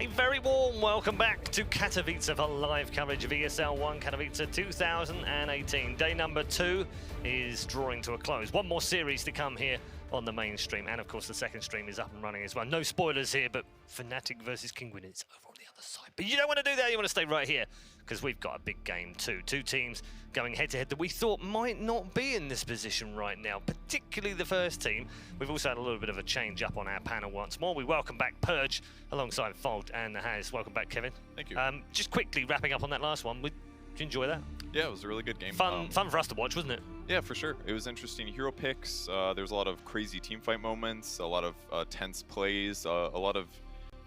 A very warm welcome back to Katowice for live coverage of ESL One Katowice 2018. Day number 2 is drawing to a close. One more series to come here on the main stream, and of course the second stream is up and running as well. No spoilers here, but Fnatic versus Kinguin is over on the other side. But you don't want to do that, you want to stay right here, because we've got a big game too. Two teams going head-to-head that we thought might not be in this position right now, particularly the first team. We've also had a little bit of a change up on our panel once more. We welcome back Purge alongside Fold and Has. Welcome back, Kevin. Thank you. Just quickly wrapping up on that last one, did you enjoy that? Yeah, it was a really good game. Fun for us to watch, wasn't it? Yeah, for sure. It was interesting hero picks. There was a lot of crazy teamfight moments, a lot of tense plays, a lot of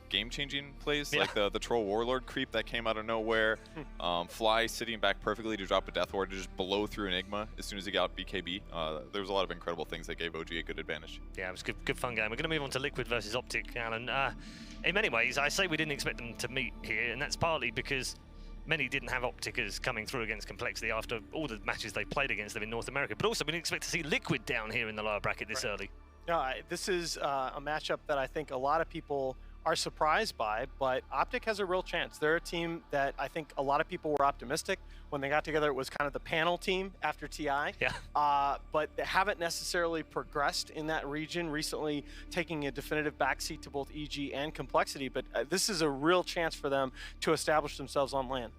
game-changing plays, like the Troll Warlord creep that came out of nowhere. Fly sitting back perfectly to drop a Death Ward to just blow through Enigma as soon as he got BKB. There was a lot of incredible things that gave OG a good advantage. Yeah, it was good fun game. We're going to move on to Liquid versus OpTic, Alan. In many ways, I say we didn't expect them to meet here, and that's partly because many didn't have OpTicers coming through against Complexity after all the matches they played against them in North America, but also we didn't expect to see Liquid down here in the lower bracket this early. Yeah, this is a matchup that I think a lot of people are surprised by, but OpTic has a real chance. They're a team that I think a lot of people were optimistic. When they got together, it was kind of the panel team after TI. Yeah. But they haven't necessarily progressed in that region, recently taking a definitive backseat to both EG and Complexity, but this is a real chance for them to establish themselves on LAN.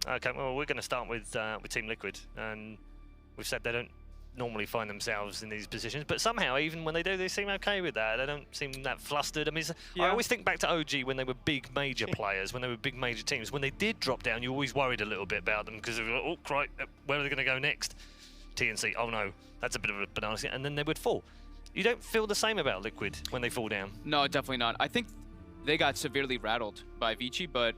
Okay, well, we're going to start with Team Liquid, and we've said they don't normally find themselves in these positions, but somehow even when they do, they seem okay with that. They don't seem that flustered. I mean, I always think back to OG when they were big major players, when they were big major teams. When they did drop down, you always worried a little bit about them because oh, right, where are they going to go next? TNC, oh no, that's a bit of a banana, and then they would fall. You don't feel the same about Liquid when they fall down? No, definitely not. I think they got severely rattled by Vici, but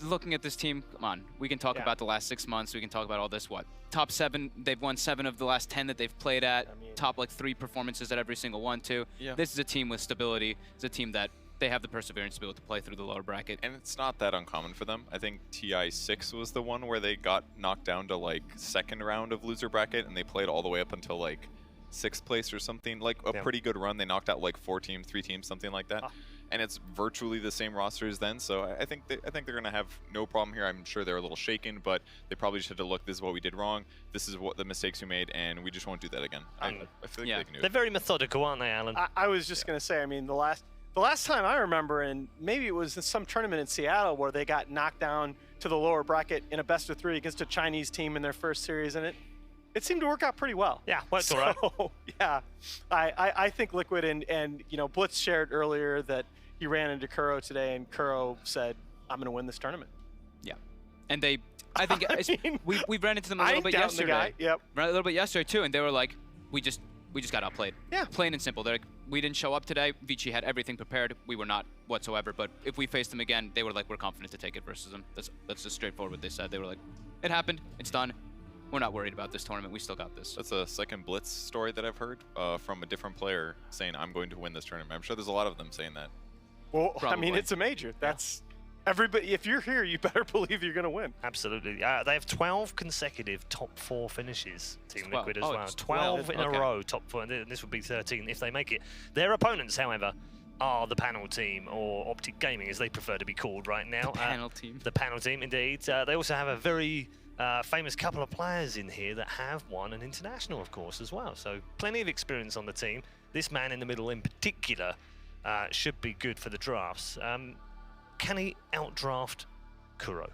looking at this team, come on, we can talk about the last 6 months, we can talk about all this, top 7, they've won 7 of the last 10 that they've played at, top like 3 performances at every single one too. This is a team with stability, it's a team that they have the perseverance to be able to play through the lower bracket. And it's not that uncommon for them. I think TI 6 was the one where they got knocked down to like second round of loser bracket and they played all the way up until like 6th place or something, like a pretty good run. They knocked out like 3 teams, something like that. And it's virtually the same roster as then, so I think they're going to have no problem here. I'm sure they're a little shaken, but they probably just had to look, this is what we did wrong, this is what the mistakes we made, and we just won't do that again. I feel like they can do it. They're very methodical, aren't they, Alan? I was just going to say, I mean, the last time I remember, and maybe it was in some tournament in Seattle where they got knocked down to the lower bracket in a best-of-3 against a Chinese team in their first series, and it seemed to work out pretty well. Yeah, worked all right. Yeah, I think Liquid and you know, Blitz shared earlier that he ran into Kuro today, and Kuro said, "I'm going to win this tournament." Yeah, and I think we ran into them a little bit yesterday. Yep, ran a little bit yesterday too, and they were like, "We just got outplayed." Yeah, plain and simple. They're like, "We didn't show up today. Vici had everything prepared. We were not whatsoever. But if we faced them again, they were like, we're confident to take it versus them." That's just straightforward what they said. They were like, "It happened. It's done. We're not worried about this tournament. We still got this." That's a second Blitz story that I've heard from a different player saying, "I'm going to win this tournament." I'm sure there's a lot of them saying that. Well, probably. I mean, it's a major. That's everybody. If you're here, you better believe you're going to win. Absolutely. They have 12 consecutive top 4 finishes, Team Liquid as well. 12 in a row, top 4, and this would be 13 if they make it. Their opponents, however, are the panel team, or OpTic Gaming, as they prefer to be called right now. The panel team. The panel team, indeed. They also have a very famous couple of players in here that have won an international, of course, as well. So plenty of experience on the team. This man in the middle in particular should be good for the drafts. Can he outdraft Kuro?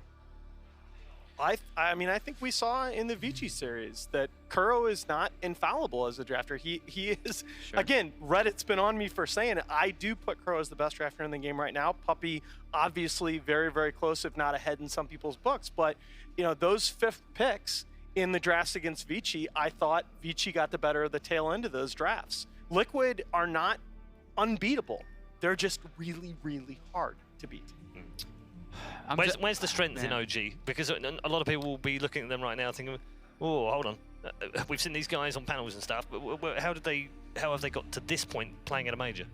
I mean, I think we saw in the Vici series that Kuro is not infallible as a drafter. He is, again, Reddit's been on me for saying it. I do put Kuro as the best drafter in the game right now. Puppey, obviously, very, very close, if not ahead in some people's books. But, you know, those 5th picks in the drafts against Vici, I thought Vici got the better of the tail end of those drafts. Liquid are not unbeatable. They're just really, really hard to beat. Where's the strength in OG? Because a lot of people will be looking at them right now thinking, oh, hold on. We've seen these guys on panels and stuff, but how have they got to this point playing at a major?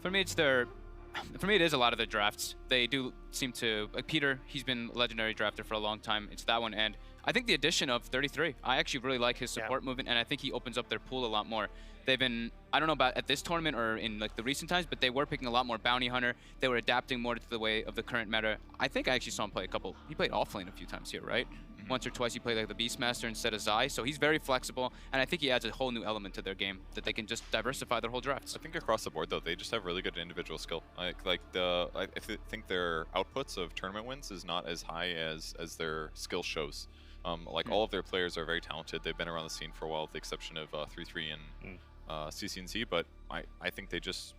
For me, it is a lot of the drafts. They do seem to, like Peter, he's been legendary drafter for a long time. It's that one, and I think the addition of 33, I actually really like his support movement, and I think he opens up their pool a lot more. They've been, I don't know about at this tournament or in like the recent times, but they were picking a lot more Bounty Hunter. They were adapting more to the way of the current meta. I think I actually saw him play he played offlane a few times here, right? Once or twice he played like the Beastmaster instead of Zai, so he's very flexible, and I think he adds a whole new element to their game that they can just diversify their whole drafts. I think across the board though, they just have really good individual skill. I think their outputs of tournament wins is not as high as their skill shows. Like all of their players are very talented. They've been around the scene for a while, with the exception of 3-3 and CCNC. But I think they just,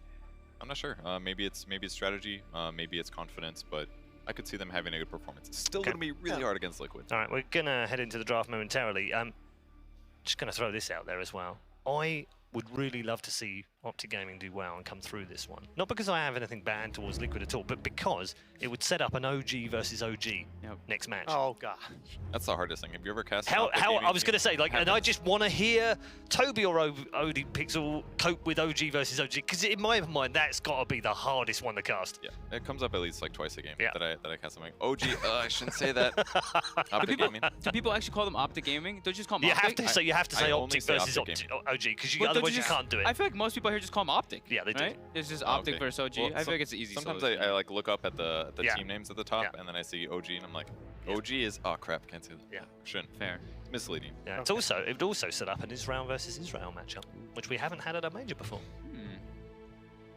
I'm not sure. Maybe it's strategy, maybe it's confidence, but I could see them having a good performance. It's still going to be really hard against Liquid. All right, we're going to head into the draft momentarily. Just going to throw this out there as well. I would really love to see OpTic Gaming do well and come through this one. Not because I have anything bad towards Liquid at all, but because it would set up an OG versus OG next match. Oh, God. That's the hardest thing. Have you ever cast how I was going to say, like, and I just want to hear Toby or OD Pixel cope with OG versus OG, because in my mind, that's got to be the hardest one to cast. Yeah, it comes up at least like twice a game that I cast. I'm like, OG, I shouldn't say that. Do people actually call them OpTic Gaming? Don't you just call them you OpTic? You have to say only OpTic say versus OpTic OG, because otherwise you can't do it. I feel like most people here just call them OpTic. Yeah, they do. Right? It's just OpTic versus OG. Well, I feel like it's the easy Sometimes solution. I like look up at the team names at the top, and then I see OG, and I'm like, OG is, oh crap, can't say that. Yeah. Shouldn't. Fair. It's misleading. Yeah, it would also set up an Israel versus Israel matchup, which we haven't had at a major before.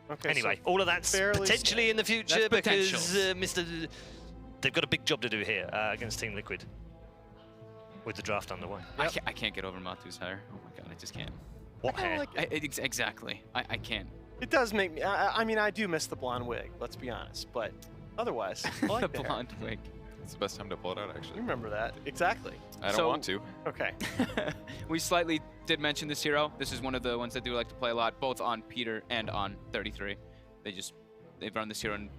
Okay, Anyway, so all of that's potentially in the future because they've got a big job to do here against Team Liquid with the draft underway. I can't get over Matu's hair. Oh my god, I just can't. What hair? Exactly. I can't. It does make me, I mean, I do miss the blonde wig, let's be honest, but otherwise, I like The blonde wig. It's the best time to pull it out, You actually. remember that. Exactly. I don't want to. Okay. We slightly did mention this hero. This is one of the ones that do like to play a lot, both on Peter and on 33. They've run this hero and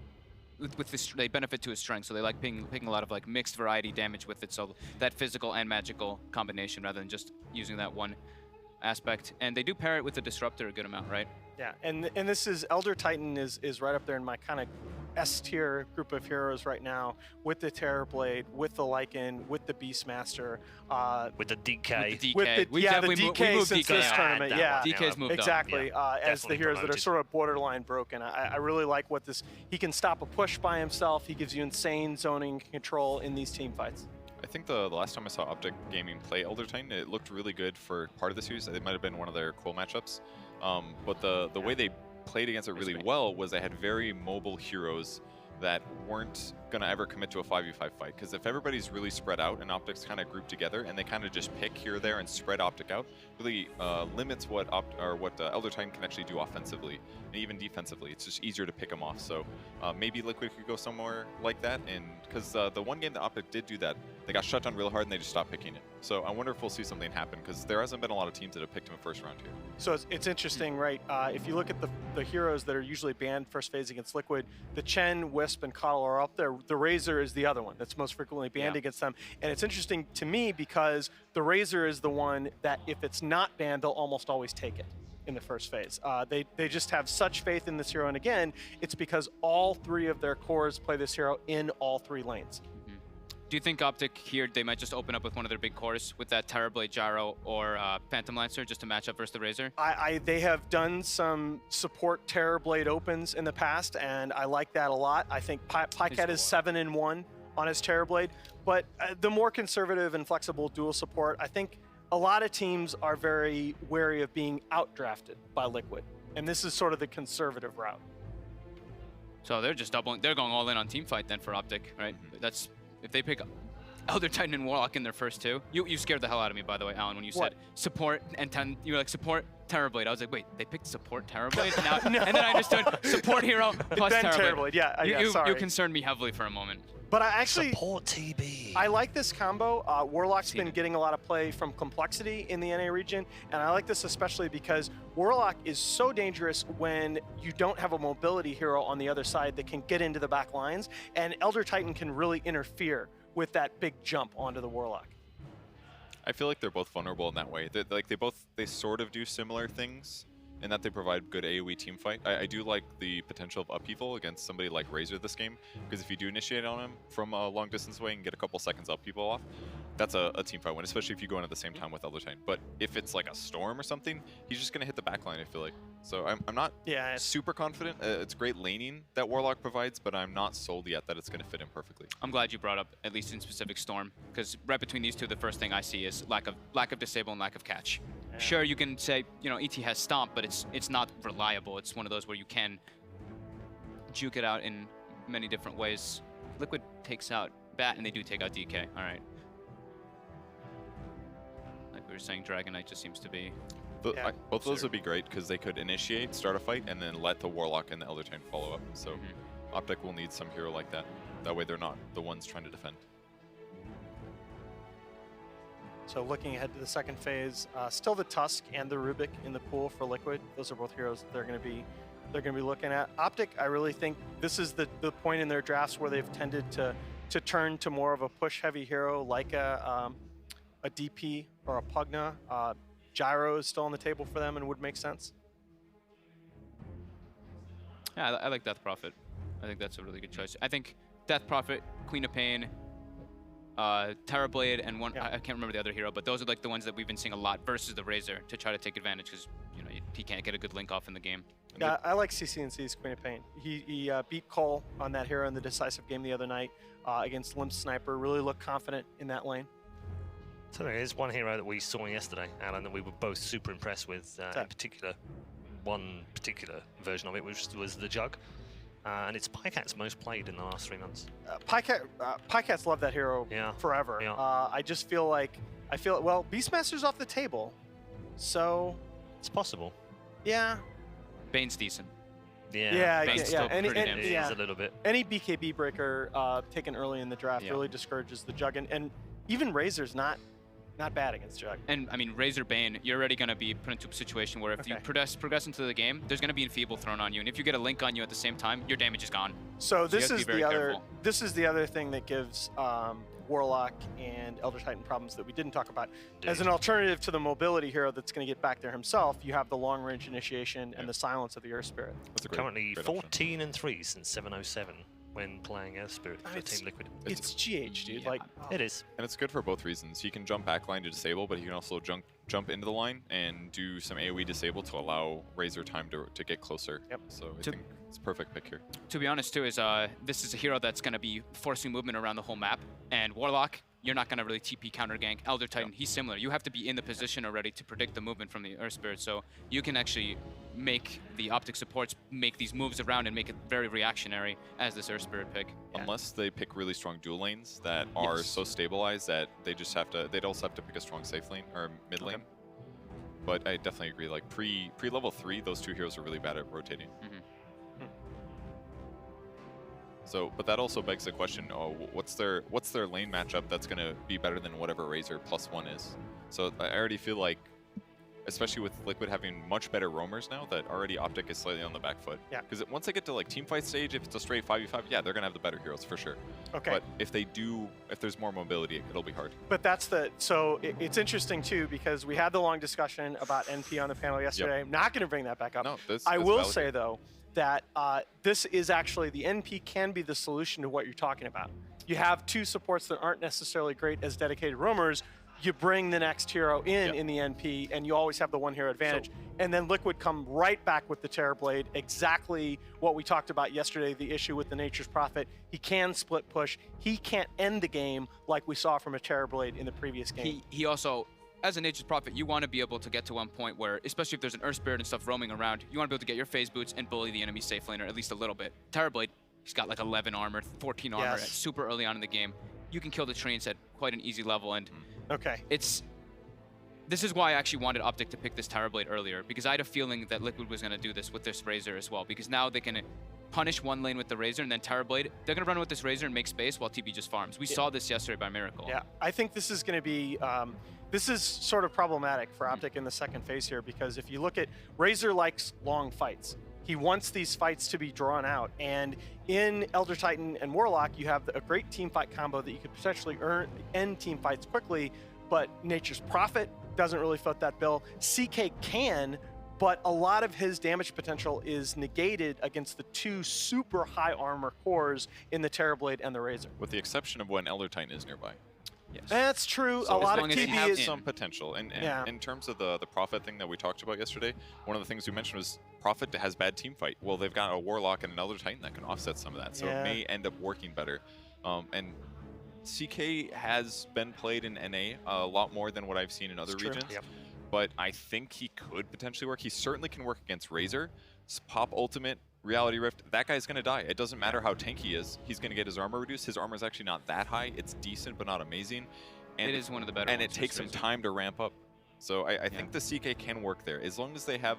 with this, they benefit to his strength, so they like picking a lot of like mixed variety damage with it, so that physical and magical combination rather than just using that one aspect. And they do pair it with the Disruptor a good amount, right? Yeah, and this is Elder Titan is right up there in my kind of S tier group of heroes right now, with the Terrorblade, with the Lycan, with the Beastmaster, with the DK. with the DK since this tournament. Yeah, DK's moved exactly. As the Definitely heroes that are promoted. sort of borderline broken. I really like what this. He can stop a push by himself. He gives you insane zoning control in these team fights. I think the last time I saw OpTic Gaming play Elder Titan, it looked really good for part of the series. It might have been one of their cool matchups. But the way they played against it really well was they had very mobile heroes that weren't going to ever commit to a 5v5 fight. Because if everybody's really spread out and OpTic's kind of grouped together and they kind of just pick here or there and spread OpTic out, really limits what Elder Titan can actually do offensively and even defensively. It's just easier to pick them off. So maybe Liquid could go somewhere like that. And because the one game that OpTic did do that, they got shut down real hard and they just stopped picking it. So I wonder if we'll see something happen, because there hasn't been a lot of teams that have picked him in first round here. So it's interesting, right? If you look at the heroes that are usually banned first phase against Liquid, the Chen, Wisp, and Coddle are up there. The Razor is the other one that's most frequently banned against them. And it's interesting to me because the Razor is the one that if it's not banned, they'll almost always take it in the first phase. They just have such faith in this hero. And again, it's because all three of their cores play this hero in all three lanes. Do you think OpTic here, they might just open up with one of their big cores with that Terrorblade Gyro or Phantom Lancer just to match up versus the Razor? They have done some support Terrorblade opens in the past, and I like that a lot. I think Pycat is 7-1 on his Terrorblade, but the more conservative and flexible dual support, I think a lot of teams are very wary of being outdrafted by Liquid, and this is sort of the conservative route. So they're just doubling, they're going all in on teamfight then for OpTic, right? That's, if they pick Elder Titan and Warlock in their first two, you scared the hell out of me, by the way, Alan, when you said support and you were like support Terrorblade. I was like, wait, they picked support Terrorblade? And then I understood support hero plus then Terrorblade. Yeah, sorry. You concerned me heavily for a moment. But I actually support TB. I like this combo. Warlock's been getting a lot of play from complexity in the NA region, and I like this especially because Warlock is so dangerous when you don't have a mobility hero on the other side that can get into the back lines, and Elder Titan can really interfere with that big jump onto the Warlock. I feel like they're both vulnerable in that way. They sort of do similar things in that they provide good AoE team fight. I do like the potential of upheaval against somebody like Razor this game, because if you do initiate on him from a long distance away and get a couple seconds upheaval off, that's a team fight win, especially if you go in at the same time with Elder Titan. But if it's like a Storm or something, he's just going to hit the backline, I feel like. So I'm not super confident. It's great laning that Warlock provides, but I'm not sold yet that it's going to fit in perfectly. I'm glad you brought up, at least in specific, Storm, because right between these two, the first thing I see is lack of disable and lack of catch. Yeah. Sure, you can say, you know, ET has Stomp, but it's not reliable. It's one of those where you can juke it out in many different ways. Liquid takes out Bat, and they do take out DK. All right. Like we were saying, Dragon Knight just seems to be... Both of those would be great, because they could initiate, start a fight, and then let the Warlock and the Elder Titan follow up. So OpTic will need some hero like that. That way they're not the ones trying to defend. So looking ahead to the second phase, still the Tusk and the Rubik in the pool for Liquid. Those are both heroes that they're going to be looking at. OpTic, I really think this is the point in their drafts where they've tended to turn to more of a push-heavy hero like a DP or a Pugna. Gyro is still on the table for them and would make sense. Yeah, I like Death Prophet. I think that's a really good choice. I think Death Prophet, Queen of Pain, Terrorblade, and one I can't remember the other hero, but those are like the ones that we've been seeing a lot versus the Razor to try to take advantage, because you know he can't get a good link off in the game. Yeah, I like CCNC's Queen of Pain. He beat Cole on that hero in the decisive game the other night against Limp Sniper. Really looked confident in that lane. So there is one hero that we saw yesterday, Alan, that we were both super impressed with. In particular, one particular version of it, which was the Jug. And it's Pycat's most played in the last 3 months. Pycats love that hero forever. Yeah. I just feel like, well, Beastmaster's off the table, so... It's possible. Yeah. Bane's decent. Yeah. Bane's still pretty damn decent. A little bit. Any BKB breaker taken early in the draft really discourages the Jug, and even Razor's not bad against Jug. And I mean, Razor Bane, you're already going to be put into a situation where if you progress into the game, there's going to be Enfeeble thrown on you, and if you get a link on you at the same time, your damage is gone. So this is the other thing that gives Warlock and Elder Titan problems that we didn't talk about. As an alternative to the mobility hero that's going to get back there himself, you have the long range initiation and the silence of the Earth Spirit. That's currently 14-3 since 707. When playing Earth Spirit for Team Liquid. It's GH, dude. Like it is. And it's good for both reasons. He can jump backline to disable, but he can also jump into the line and do some AoE disable to allow Razor time to get closer. Yep. So I think it's a perfect pick here. To be honest, too, is this is a hero that's going to be forcing movement around the whole map. And Warlock, you're not going to really TP counter gank. Elder Titan, he's similar. You have to be in the position already to predict the movement from the Earth Spirit. So you can actually make the OpTic supports make these moves around and make it very reactionary as this Earth Spirit pick. Unless they pick really strong dual lanes that are so stabilized that they'd also have to pick a strong safe lane or mid lane. But I definitely agree, like pre-level 3, those two heroes are really bad at rotating. So, but that also begs the question, what's their lane matchup that's going to be better than whatever Razor +1 is? So I already feel like, especially with Liquid having much better roamers now, that already OpTic is slightly on the back foot. Yeah. Because once they get to like team fight stage, if it's a straight 5v5, yeah, they're going to have the better heroes for sure. Okay. But if there's more mobility, it'll be hard. But so it's interesting too, because we had the long discussion about NP on the panel yesterday. I'm not going to bring that back up. No, I will say though, that this is actually, the NP can be the solution to what you're talking about. You have two supports that aren't necessarily great as dedicated roamers. You bring the next hero in the NP, and you always have the one hero advantage. And then Liquid come right back with the Terrorblade, exactly what we talked about yesterday, the issue with the Nature's Prophet. He can split push. He can't end the game like we saw from a Terrorblade in the previous game. He also, as a Nature's Prophet, you want to be able to get to one point where, especially if there's an Earth Spirit and stuff roaming around, you want to be able to get your phase boots and bully the enemy safe laner at least a little bit. Terrorblade, he's got like 11 armor, 14 armor super early on in the game. You can kill the trains at quite an easy level, and this is why I actually wanted OpTic to pick this Terrorblade earlier, because I had a feeling that Liquid was going to do this with this Razor as well, because now they can punish one lane with the Razor, and then Terrorblade, they're going to run with this Razor and make space while TP just farms. We saw this yesterday by Miracle. Yeah, I think this is going to be, this is sort of problematic for OpTic in the second phase here, because if you look at, Razor likes long fights. He wants these fights to be drawn out, and in Elder Titan and Warlock, you have a great team fight combo that you could potentially end team fights quickly, but Nature's Prophet doesn't really fit that bill. CK can, but a lot of his damage potential is negated against the 2 super high armor cores in the Terrorblade and the Razor. With the exception of when Elder Titan is nearby. Yes. That's true. So a lot as of long as you TB have is some potential. And Yeah. in terms of the Prophet thing that we talked about yesterday, one of the things we mentioned was Prophet has bad team fight. Well, they've got a Warlock and an Elder Titan that can offset some of that, so Yeah. it may end up working better. And CK has been played in NA a lot more than what I've seen in other It's true. regions, Yep. but I think he could potentially work. He certainly can work against Razor, Pop Ultimate, Reality Rift. That guy's going to die. It doesn't matter how tanky he is. He's going to get his armor reduced. His armor is actually not that high. It's decent, but not amazing. And It is one of the better and ones it takes for some Razor. time to ramp up. So I think the CK can work there. As long as they have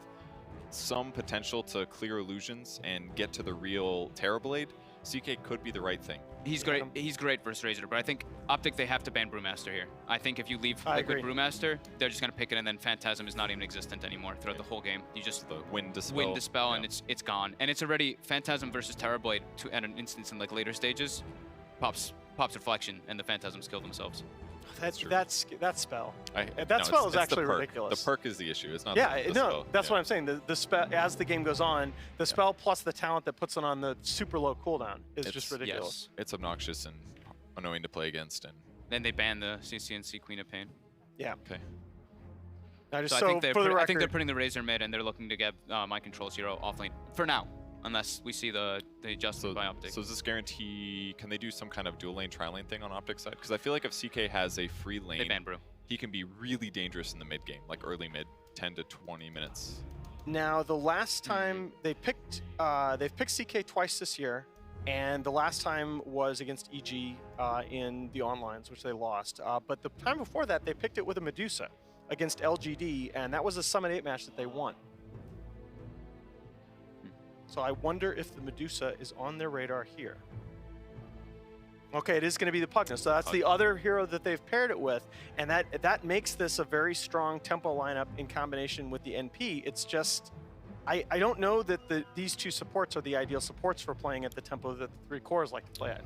some potential to clear illusions and get to the real Terrorblade, CK could be the right thing. He's great. He's great versus Razor, but I think OpTic, they have to ban Brewmaster here. I think if you leave I Liquid agree. Brewmaster, they're just gonna pick it, and then Phantasm is not even existent anymore throughout the whole game. You just The Wind Dispel. win Dispel, and yeah. it's gone. And it's already Phantasm versus Terrorblade at an instance in like later stages. Pops Reflection, and the Phantasms kill themselves. true. that spell. That No, spell it's is the actually perk. ridiculous. The perk is the issue. It's not Yeah, the no, spell. that's Yeah. what I'm saying. The spell, as the game goes on, the spell plus the talent that puts it on the super low cooldown is just It's- ridiculous. It's obnoxious and annoying to play against. And Then they ban the CCNC Queen of Pain. Yeah. okay. I just So, so I think for the I think they're record, putting the Razor mid, and they're looking to get Mind Control Zero offlane for now, unless we see the adjustment by OpTic. So does this guarantee? Can they do some kind of dual lane, tri lane thing on OpTic side? Because I feel like if CK has a free They lane, ban Brew. he can be really dangerous in the mid game, like early mid, 10 to 20 minutes. now the last time they've picked CK twice this year, and the last time was against EG in the onlines, which they lost. But the time before that, they picked it with a Medusa against LGD, and that was a Summit 8 match that they won. So I wonder if the Medusa is on their radar here. Okay, it is going to be the Pugna, so that's the other hero that they've paired it with, and that makes this a very strong tempo lineup in combination with the NP. It's just, I don't know that these 2 supports are the ideal supports for playing at the tempo that the 3 cores like to play at.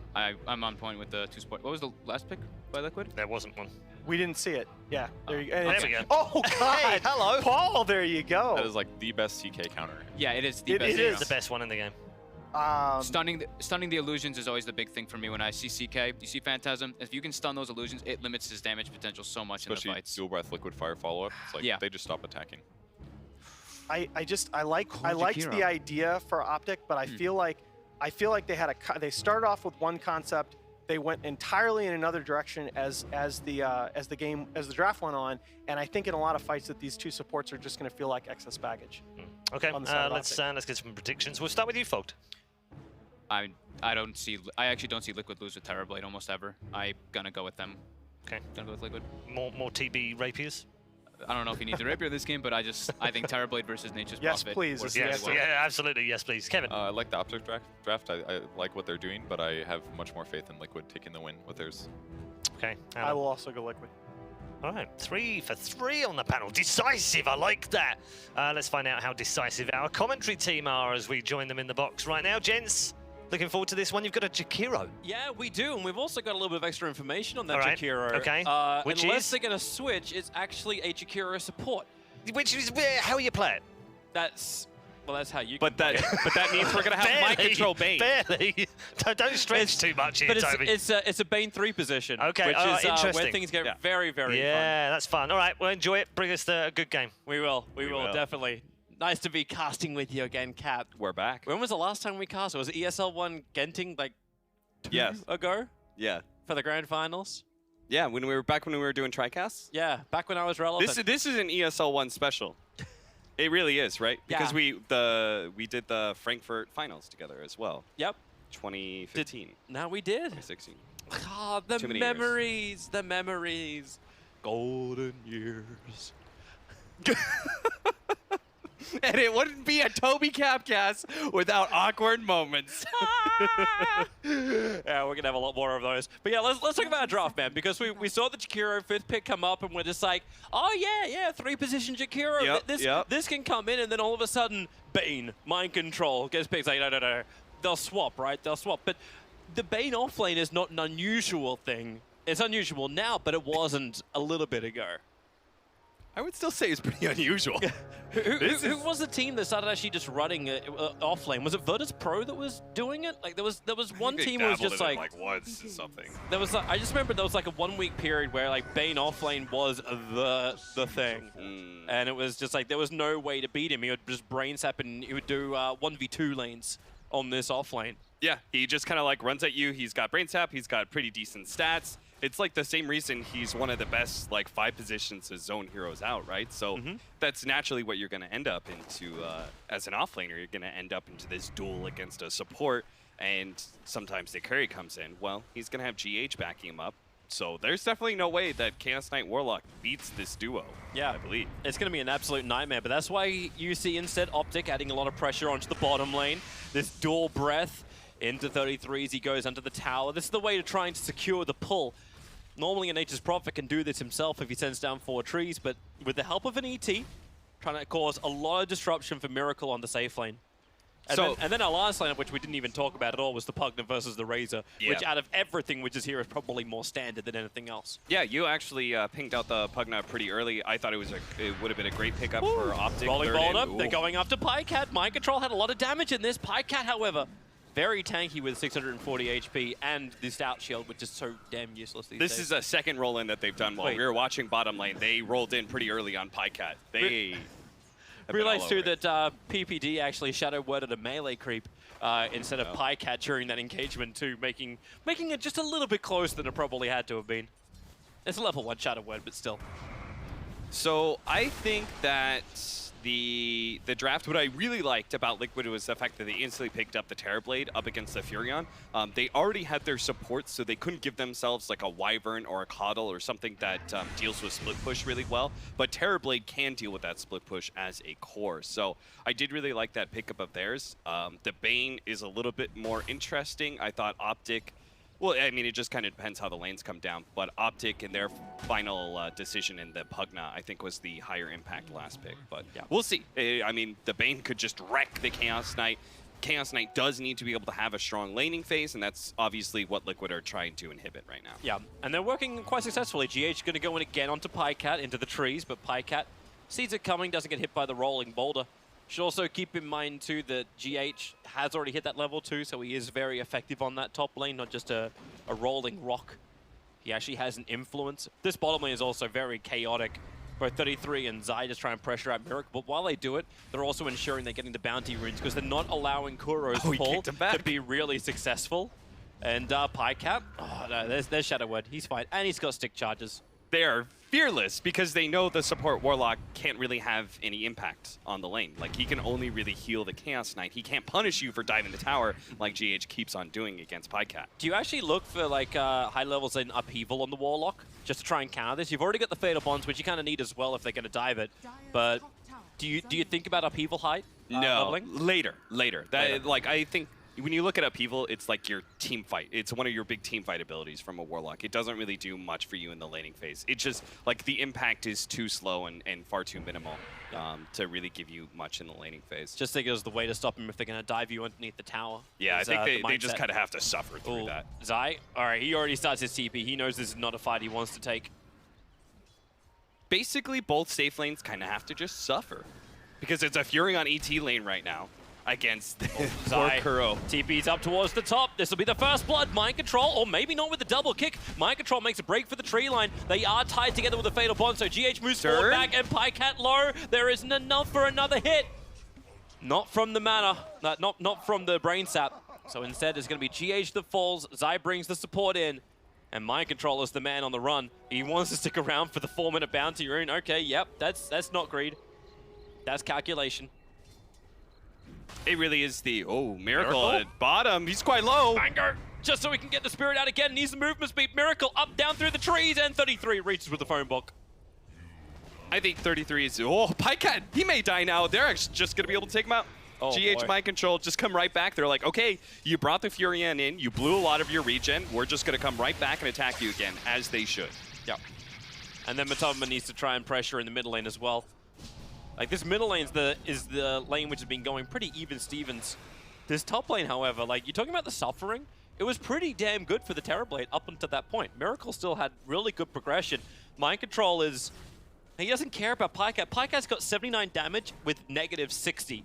I'm on point with the 2 support. What was the last pick by Liquid? There wasn't one. We didn't see it. Yeah, there you go. There we go. Oh God! Hey, hello. Paul. There you go. That is like the best CK counter. Yeah, it is the It best. is. hero. It's the best one in the game. Stunning the illusions is always the big thing for me when I see CK. You see Phantasm. If you can stun those illusions, it limits his damage potential so much in Especially the fights. dual breath, liquid fire follow up. It's like Yeah. they just stop attacking. I liked Jakiro. the idea for OpTic, but I feel like they started off with one concept. They went entirely in another direction as the draft went on, and I think in a lot of fights that these 2 supports are just going to feel like excess baggage. Okay, On the side of let's get some predictions. We'll start with you, Fogt. I actually don't see Liquid lose with Terrorblade almost ever. I'm gonna go with them. Okay. Gonna go with Liquid. More TB rapiers. I don't know if he needs a rapier this game, but I think Terrorblade versus Nature's Yes, Prophet please, works is the really Yes, answer. well. yeah, absolutely. Yes, please, Kevin. I like the OpTic draft. I like what they're doing, but I have much more faith in Liquid taking the win with theirs. Okay. I will also go Liquid. All right, 3 for 3 on the panel. Decisive, I like that. Let's find out how decisive our commentary team are as we join them in the box right now. Gents, looking forward to this one. You've got a Jakiro. Yeah, we do, and we've also got a little bit of extra information on that All right, Jakiro. okay. Which unless is? they're going to switch, it's actually a Jakiro support. Which is how you play it. That's how you. But that means we're gonna have mind control Bane. Barely. Don't stretch too much here, But Toby. it's a Bane 3 position. Okay, which is interesting. where things get Yeah. very, very fun. Yeah, that's fun. All right, well, enjoy it. Bring us a good game. We will will. definitely. Nice to be casting with you again, Kat. We're back. When was the last time we cast? Was it ESL One Genting like 2 Yes. ago Yeah. for the grand finals? Yeah, when we were doing tricasts. Yeah, back when I was relevant. This is an ESL One special. It really is, right? Because Yeah. we did the Frankfurt finals together as well. Yep. 2015, Now we did. 2016. Ah, the Too many years. memories, the memories. Golden years. And it wouldn't be a Toby Capcast without awkward moments. Yeah, we're gonna have a lot more of those. But yeah, let's talk about our draft, man, because we saw the Jakiro 5th pick come up, and we're just like, oh yeah, 3-position Jakiro. Yep, This can come in, and then all of a sudden, Bane, mind control, gets picked. Like no. They'll swap, right? They'll swap. But the Bane offlane is not an unusual thing. It's unusual now, but it wasn't a little bit ago. I would still say it's pretty unusual. Who was the team that started actually just running off lane? Was it Virtus Pro that was doing it? Like there was one team who was just like once or something. there was I just remember there was like a 1 week period where like Bane off lane was the thing, and it was just like there was no way to beat him. He would just brain sap and he would do 1v2 lanes on this off lane. Yeah, he just kind of like runs at you. He's got brain sap. He's got pretty decent stats. It's like the same reason he's one of the best like 5 positions to zone heroes out, right? So that's naturally what you're going to end up into as an offlaner. You're going to end up into this duel against a support, and sometimes the carry comes in. Well, he's going to have GH backing him up. So there's definitely no way that Chaos Knight Warlock beats this duo, I believe. It's going to be an absolute nightmare, but that's why you see instead OpTic adding a lot of pressure onto the bottom lane. This dual breath into 33 as he goes under the tower. This is the way to try and secure the pull. Normally a Nature's Prophet can do this himself if he sends down 4 trees, but with the help of an ET, trying to cause a lot of disruption for Miracle on the safe lane. And then our last lineup, which we didn't even talk about at all, was the Pugna versus the Razor, which out of everything which is here is probably more standard than anything else. Yeah, you actually pinged out the Pugna pretty early. I thought it would have been a great pickup for OpTic. Rolling ball up, they're going after Pycat. Mind Control had a lot of damage in this. Pycat, however, very tanky with 640 HP and the Stout Shield, which is so damn useless these days. This is a second roll-in that they've done while we were watching bottom lane. They rolled in pretty early on Pycat. They realized too that PPD actually shadow worded a melee creep instead of Pycat during that engagement too, making it just a little bit closer than it probably had to have been. It's a level 1 shadow word, but still. So I think that the draft, what I really liked about Liquid was the fact that they instantly picked up the Terrorblade up against the Furion. They already had their support, so they couldn't give themselves like a Wyvern or a Coddle or something that deals with split push really well. But Terrorblade can deal with that split push as a core. So I did really like that pickup of theirs. The Bane is a little bit more interesting. I thought OpTic, well, I mean, it just kind of depends how the lanes come down, but OpTic and their final decision in the Pugna, I think, was the higher impact last pick. But we'll see. I mean, the Bane could just wreck the Chaos Knight. Chaos Knight does need to be able to have a strong laning phase, and that's obviously what Liquid are trying to inhibit right now. Yeah, and they're working quite successfully. GH going to go in again onto Pycat, into the trees, but Pycat sees it coming, doesn't get hit by the rolling boulder. Should also keep in mind, too, that GH has already hit that level 2, so he is very effective on that top lane, not just a rolling rock. He actually has an influence. This bottom lane is also very chaotic. Both 33 and Zai just try and pressure out Miracle, but while they do it, they're also ensuring they're getting the bounty runes because they're not allowing Kuro's pull to be really successful. And Pycat, oh no, there's Shadow Word. He's fine, and he's got stick charges. They are fearless because they know the support Warlock can't really have any impact on the lane. Like, he can only really heal the Chaos Knight. He can't punish you for diving the tower like GH keeps on doing against Pycat. Do you actually look for like high levels in upheaval on the Warlock just to try and counter this? You've already got the Fatal Bonds, which you kind of need as well if they're going to dive it. But do you think about upheaval height? No, leveling? later. Like, I think when you look at Upheaval, it's like your team fight. It's one of your big team fight abilities from a Warlock. It doesn't really do much for you in the laning phase. It's just, like, the impact is too slow and far too minimal to really give you much in the laning phase. Just think it was the way to stop him if they're going to dive you underneath the tower. Yeah, I think they just kind of have to suffer through that. Zai, all right, he already starts his TP. He knows this is not a fight he wants to take. Basically, both safe lanes kind of have to just suffer. Because it's a Furion ET lane right now against Zai. Kuro. TP's up towards the top. This will be the first blood. Mind Control, or maybe not with the double kick. Mind Control makes a break for the tree line. They are tied together with a Fatal Bond, so GH moves forward back, and Pycat low. There isn't enough for another hit. Not from the mana, not from the brain sap. So instead, it's going to be GH that falls. Zai brings the support in, and Mind Control is the man on the run. He wants to stick around for the 4-minute bounty rune. Okay, yep, that's not greed. That's calculation. It really is the, Miracle at bottom. He's quite low. Banger! Just so we can get the spirit out again. Needs the movement speed. Miracle up, down through the trees, and 33 reaches with the phone book. I think 33 is, Pycat, he may die now. They're actually just going to be able to take him out. GH Mind Control, just come right back. They're like, okay, you brought the Furion in. You blew a lot of your regen. We're just going to come right back and attack you again, as they should. Yep. And then Matoma needs to try and pressure in the middle lane as well. Like, this middle lane is the lane which has been going pretty even Stevens. This top lane, however, like, you're talking about the suffering, it was pretty damn good for the Terrorblade up until that point. Miracle still had really good progression. Mind Control is He doesn't care about Pycat. Pycat's got 79 damage with -60.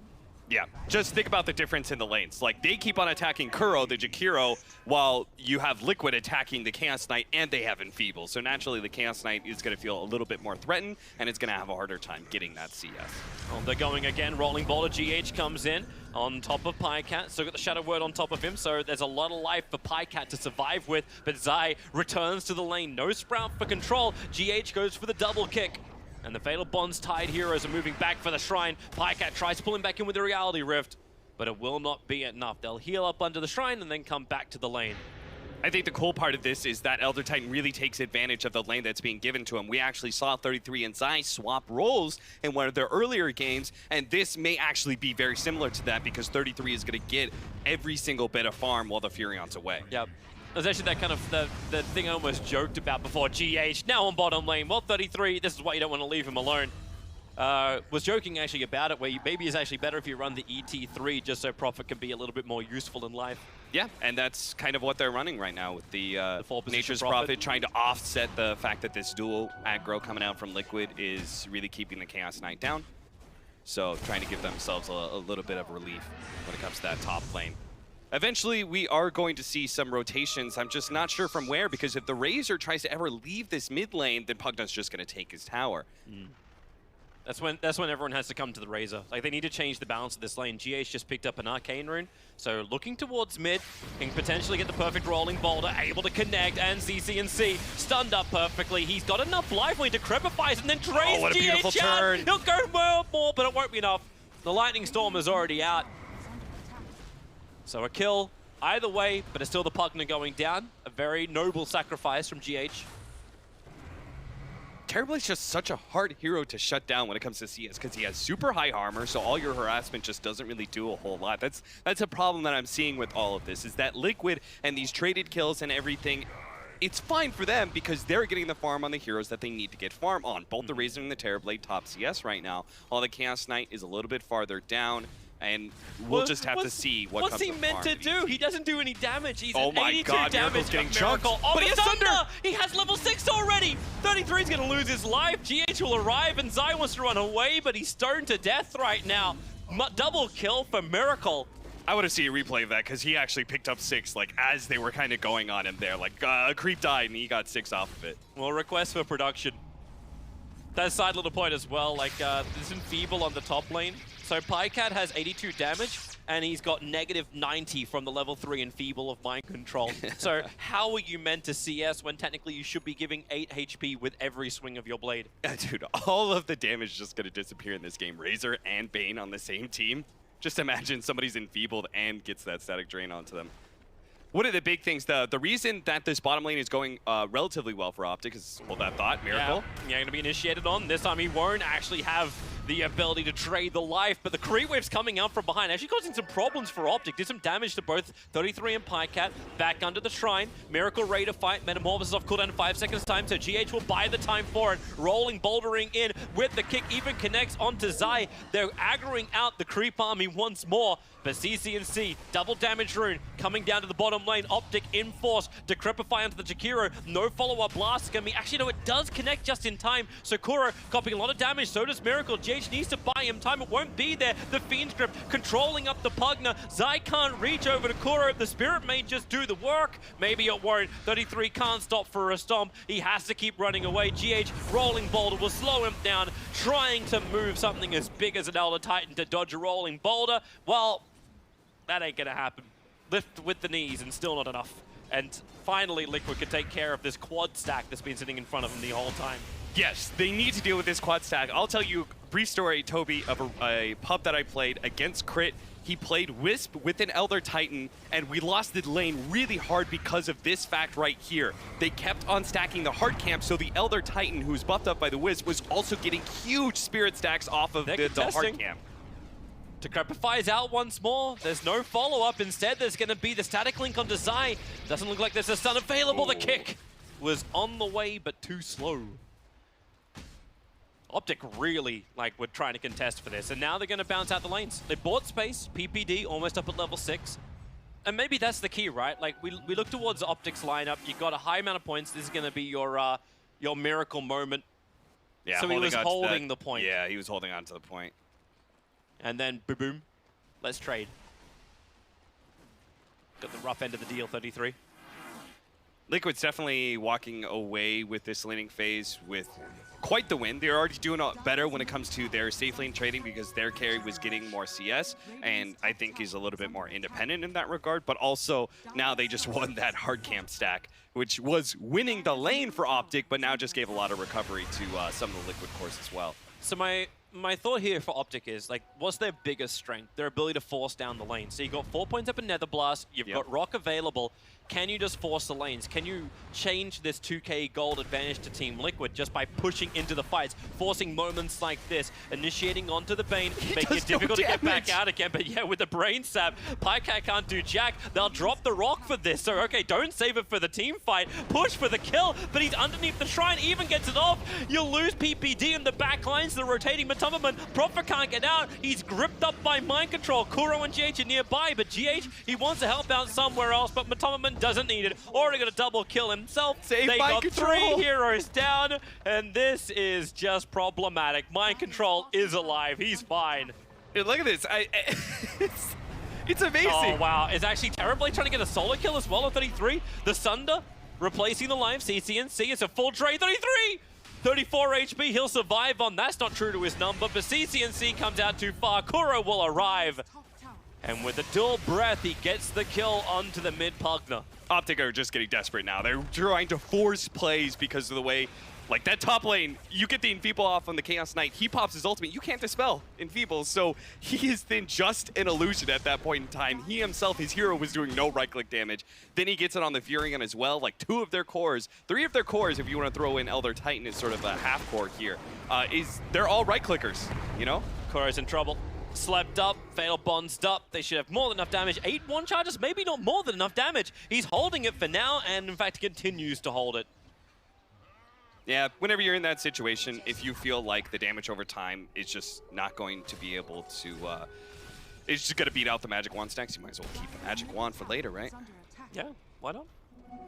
Yeah, just think about the difference in the lanes. Like, they keep on attacking Kuro, the Jakiro, while you have Liquid attacking the Chaos Knight, and they have Enfeeble. So naturally, the Chaos Knight is going to feel a little bit more threatened, and it's going to have a harder time getting that CS. Oh, they're going again. Rolling Boulder. GH comes in on top of Pycat. Still got the Shadow Word on top of him, so there's a lot of life for Pycat to survive with. But Zai returns to the lane. No Sprout for control. GH goes for the double kick. And the Fatal Bond's tied heroes are moving back for the Shrine. Pycat tries pulling back in with the Reality Rift, but it will not be enough. They'll heal up under the Shrine and then come back to the lane. I think the cool part of this is that Elder Titan really takes advantage of the lane that's being given to him. We actually saw 33 and Zai swap roles in one of their earlier games, and this may actually be very similar to that because 33 is going to get every single bit of farm while the Furion's away. Yep. There's actually that kind of the thing I almost joked about before. GH now on bottom lane. Well, 33, this is why you don't want to leave him alone. Was joking actually about it, where maybe it's actually better if you run the ET3 just so Prophet can be a little bit more useful in life. Yeah, and that's kind of what they're running right now with the Nature's Prophet. Prophet trying to offset the fact that this dual aggro coming out from Liquid is really keeping the Chaos Knight down. So trying to give themselves a little bit of relief when it comes to that top lane. Eventually, we are going to see some rotations. I'm just not sure from where, because if the Razor tries to ever leave this mid lane, then Pugna's just going to take his tower. That's when everyone has to come to the Razor. Like, they need to change the balance of this lane. GH just picked up an Arcane Rune, so looking towards mid, can potentially get the perfect rolling boulder, able to connect, and CCNC stunned up perfectly. He's got enough life when he decrepifies and then trays what a beautiful GH out. turn. He'll go more, but it won't be enough. The Lightning Storm is already out. So a kill either way, but it's still the Pugna going down. A very noble sacrifice from GH. Terribly's just such a hard hero to shut down when it comes to CS because he has super high armor, so all your harassment just doesn't really do a whole lot. That's a problem that I'm seeing with all of this, is that Liquid and these traded kills and everything, it's fine for them because they're getting the farm on the heroes that they need to get farm on. Both the Razor and the Terrorblade top CS right now, while the Chaos Knight is a little bit farther down. And we'll just have to see what comes What's he meant to do? He doesn't do any damage. He's oh at my 82 God, damage. Miracle's getting chunked. Oh, But he has Thunder! He has level 6 already. 33 is going to lose his life. GH will arrive, and Zai wants to run away, but he's stoned to death right now. Double kill for Miracle. I want to see a replay of that because he actually picked up 6 like as they were kind of going on him there. Like Creep died and he got 6 off of it. Well, request for production. That side little point as well, like this Enfeeble on the top lane. So Pycat has 82 damage, and he's got -90 from the level 3 Enfeeble of Mind Control. So how are you meant to CS when technically you should be giving 8 HP with every swing of your blade? Dude, all of the damage is just going to disappear in this game. Razor and Bane on the same team. Just imagine somebody's enfeebled and gets that static drain onto them. One of the big things, the reason that this bottom lane is going relatively well for OpTic is, hold that thought, Miracle. Yeah, going to be initiated on. This time he won't actually have the ability to trade the life, but the creep wave's coming out from behind, actually causing some problems for OpTic. Did some damage to both 33 and Pycat. Back under the Shrine. Miracle ready to fight. Metamorphosis off cooldown in 5 seconds time, so GH will buy the time for it. Rolling, bouldering in with the kick, even connects onto Zai. They're aggroing out the creep army once more, but CCNC, double damage rune, coming down to the bottom lane. OpTic in force, decrepify onto the Jakiro. No follow-up blast. Actually, no, it does connect just in time. So Kuro copying a lot of damage, so does Miracle. GH needs to buy him time. It won't be there. The Fiend's Grip controlling up the Pugna. Zai can't reach over to Kuro. The Spirit may just do the work. Maybe it won't. 33 can't stop for a stomp. He has to keep running away. GH rolling boulder will slow him down, trying to move something as big as an Elder Titan to dodge a rolling boulder. Well, that ain't gonna happen. Lift with the knees and still not enough. And finally, Liquid can take care of this quad stack that's been sitting in front of them the whole time. Yes, they need to deal with this quad stack. I'll tell you a brief story, Toby, of a pub that I played against Crit. He played Wisp with an Elder Titan, and we lost the lane really hard because of this fact right here. They kept on stacking the hard camp, so the Elder Titan, who's buffed up by the Wisp, was also getting huge spirit stacks off of the hard camp. Decrepify's out once more. There's no follow-up. Instead, there's going to be the static link onto Zai. Doesn't look like there's a stun available. The kick was on the way, but too slow. OpTic really, were trying to contest for this, and now they're going to bounce out the lanes. They bought space, PPD almost up at level 6. And maybe that's the key, right? We look towards OpTic's lineup. You got a high amount of points. This is going to be your Miracle moment. Yeah, So he was on to holding that- the point. Yeah, he was holding on to the point. And then boom, let's trade. Got the rough end of the deal, 33. Liquid's definitely walking away with this laning phase with quite the win. They're already doing better when it comes to their safe lane trading because their carry was getting more CS, and I think he's a little bit more independent in that regard. But also, now they just won that hard camp stack, which was winning the lane for OpTic, but now just gave a lot of recovery to some of the Liquid cores as well. So my thought here for OpTic is, like, what's their biggest strength? Their ability to force down the lane. So you got 4 points up in Nether Blast, you've got Rock available. Can you just force the lanes? Can you change this 2k gold advantage to Team Liquid just by pushing into the fights, forcing moments like this, initiating onto the Bane, making it difficult to get back out again? But yeah, with the Brain Sap, PyCat can't do jack. They'll drop the Rock for this. So okay, don't save it for the team fight. Push for the kill, but he's underneath the shrine, even gets it off. You'll lose PPD in the back lines, the rotating Matomaman. Prophet can't get out. He's gripped up by mind control. Kuro and GH are nearby, but GH, he wants to help out somewhere else, but Matomaman doesn't need it. Already got a double kill himself. Save they mind got control. 3 heroes down, and this is just problematic. Mind control is alive. He's fine. Dude, look at this. It's amazing. Oh, wow. It's actually Terrorblade trying to get a solo kill as well at 33. The Sunder replacing the live CCNC. It's a full trade. 33! 34 HP. He'll survive on. That's not true to his number, but CCNC comes out too far. Kuro will arrive. And with the dual breath, he gets the kill onto the mid Pugner. OpTic are just getting desperate now. They're trying to force plays because of the way, like that top lane, you get the Enfeeble off on the Chaos Knight, he pops his ultimate, you can't dispel Enfeeble, so he is then just an illusion at that point in time. He himself, his hero, was doing no right-click damage. Then he gets it on the Furion as well, like 3 of their cores, if you want to throw in Elder Titan as sort of a half-core here, they're all right-clickers, you know? Kuro's in trouble. Slept up, Fatal Bonds up. They should have more than enough damage. 8 one charges, maybe not more than enough damage. He's holding it for now, and in fact continues to hold it. Yeah, whenever you're in that situation, if you feel like the damage over time is just not going to be able to, it's just going to beat out the Magic Wand stacks, you might as well keep the Magic Wand for later, right? Yeah, why not?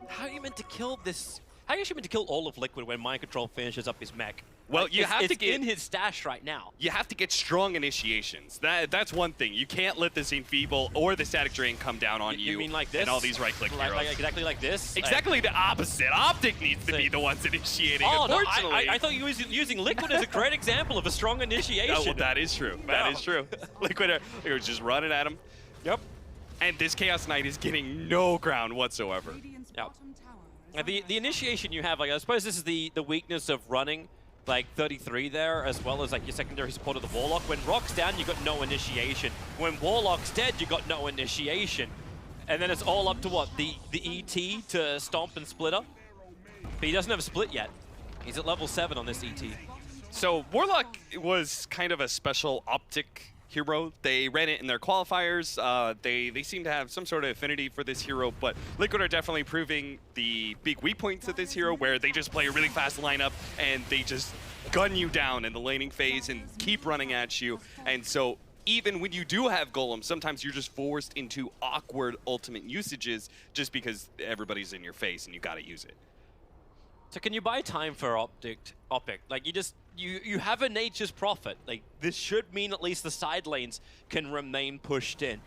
How are you meant to kill this? How are you actually meant to kill all of Liquid when Mind Control finishes up his mech? Well, like, you have to get in his stash right now. You have to get strong initiations. That's one thing. You can't let this Enfeeble or the Static Drain come down on you. You mean like this? And all these right-click heroes. Like exactly like this? Exactly the opposite. OpTic needs to be the ones initiating, oh, unfortunately. no, I thought you were using Liquid as a great example of a strong initiation. Oh, well, that is true. That is true. Liquid are just running at him. Yep. And this Chaos Knight is getting no ground whatsoever. Yep. The initiation you have, like, I suppose this is the weakness of running like 33 there, as well as like your secondary support of the Warlock. When Rock's down, you got no initiation. When Warlock's dead, you got no initiation. And then it's all up to what? The ET to Stomp and Splitter? But he doesn't have a split yet. He's at level 7 on this ET. So Warlock was kind of a special OpTic hero. They ran it in their qualifiers. They seem to have some sort of affinity for this hero, but Liquid are definitely proving the big weak points of this hero, where they just play a really fast lineup and they just gun you down in the laning phase and keep running at you. And so even when you do have Golem, sometimes you're just forced into awkward ultimate usages just because everybody's in your face and you gotta use it. So can you buy time for OpTic? Like you have a Nature's Prophet. Like this should mean at least the side lanes can remain pushed in.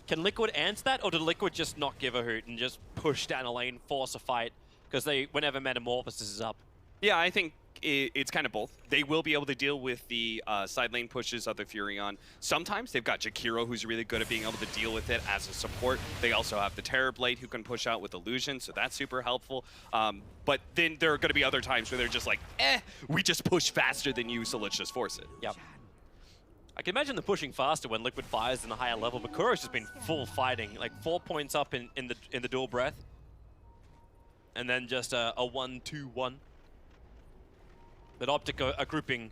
Can Liquid answer that, or did Liquid just not give a hoot and just push down a lane, force a fight? Because whenever Metamorphosis is up. Yeah, I think it's kind of both. They will be able to deal with the side lane pushes of the Furion. Sometimes they've got Jakiro, who's really good at being able to deal with it as a support. They also have the Terrorblade, who can push out with Illusion, so that's super helpful. But then there are going to be other times where they're just like, we just push faster than you, so let's just force it. Yep. I can imagine the pushing faster when Liquid fires in a higher level, but Kuro's just been full fighting, like 4 points up in the dual breath. And then just a 1-2-1. But OpTic are grouping.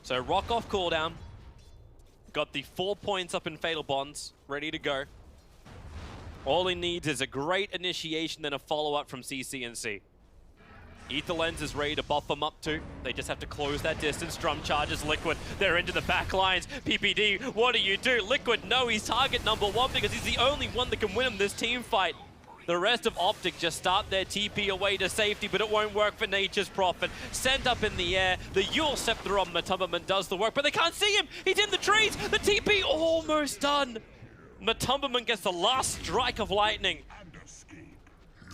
So Rock off cooldown. Got the 4 points up in Fatal Bonds, ready to go. All he needs is a great initiation, then a follow-up from CCNC. Ether Lens is ready to buff them up too. They just have to close that distance. Drum charges Liquid. They're into the back lines. PPD, what do you do? Liquid, no, he's target number 1 because he's the only one that can win him this team fight. The rest of OpTic just start their TP away to safety, but it won't work for Nature's Prophet. Sent up in the air, the Yule Scepter on Matumbaman does the work, but they can't see him! He's in the trees! The TP almost done! Matumbaman gets the last strike of lightning.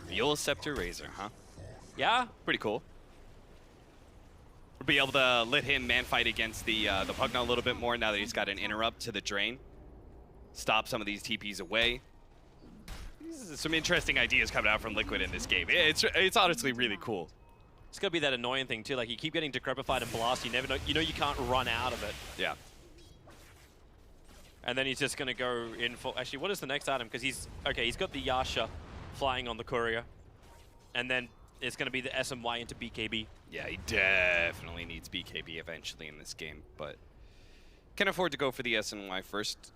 Yule Scepter Razor, huh? Yeah? Pretty cool. We'll be able to let him man fight against the Pugna a little bit more now that he's got an interrupt to the drain. Stop some of these TPs away. Some interesting ideas coming out from Liquid in this game. It's honestly really cool. It's gonna be that annoying thing too, like you keep getting decrepified and blast, you never know, you can't run out of it. Yeah. And then he's just gonna go in for, actually what is the next item? Because he's got the Yasha flying on the courier. And then it's gonna be the SMY into BKB. Yeah, he definitely needs BKB eventually in this game, but can afford to go for the SNY first.